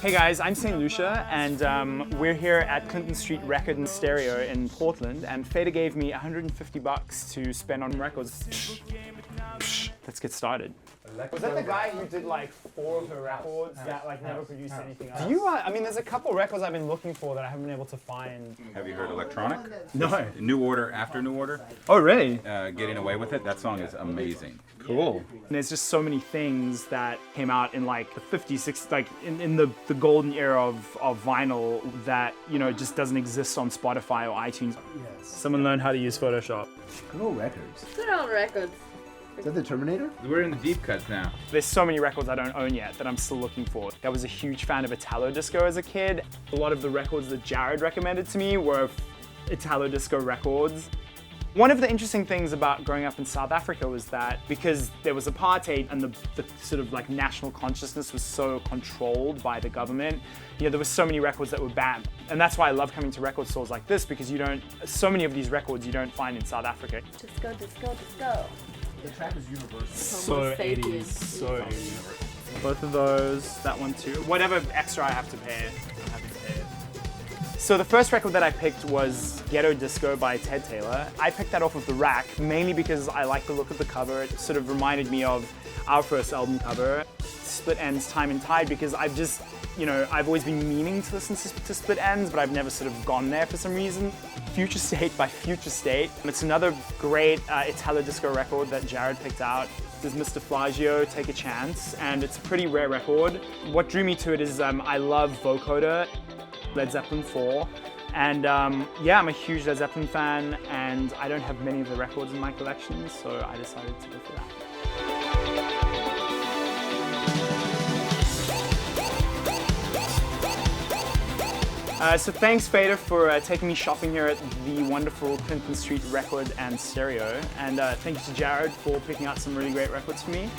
Hey guys, I'm St. Lucia, and we're here at Clinton Street Record and Stereo in Portland, and FADER gave me $150 to spend on records. Let's get started. Was that the guy who did like 4 of her records that like never produced anything else? Do you, I mean, there's a couple records I've been looking for that I haven't been able to find. Have you heard Electronic? No. New Order after New Order. Oh, really? Getting Away With It. That song is amazing. Cool. And there's just so many things that came out in like the 50s, 60s, like in the golden era of vinyl that, you know, just doesn't exist on Spotify or iTunes. Yes. Someone learned how to use Photoshop. Good old records. Good old records. Is that the Terminator? We're in the deep cuts now. There's so many records I don't own yet that I'm still looking for. I was a huge fan of Italo Disco as a kid. A lot of the records that Jared recommended to me were Italo Disco records. One of the interesting things about growing up in South Africa was that because there was apartheid and the sort of like national consciousness was so controlled by the government, you know, there were so many records that were banned. And that's why I love coming to record stores like this, because so many of these records you don't find in South Africa. Disco, disco, disco. The track is universal. So 80s, so 80s. Both of those, that one too. Whatever extra I have to pay, I'm happy to pay it. So the first record that I picked was Ghetto Disco by Ted Taylor. I picked that off of the rack, mainly because I like the look of the cover. It sort of reminded me of our first album cover, Split Enz Time and Tide, because I've just, you know, I've always been meaning to listen to Split Enz, but I've never sort of gone there for some reason. Future State by Future State. It's another great Italo Disco record that Jared picked out. This is Mr. Flagio, Take a Chance, and it's a pretty rare record. What drew me to it is I love vocoder, Led Zeppelin 4, and yeah, I'm a huge Led Zeppelin fan, and I don't have many of the records in my collection, so I decided to go for that. So thanks FADER for taking me shopping here at the wonderful Clinton Street Record and Stereo, and thank you to Jared for picking out some really great records for me.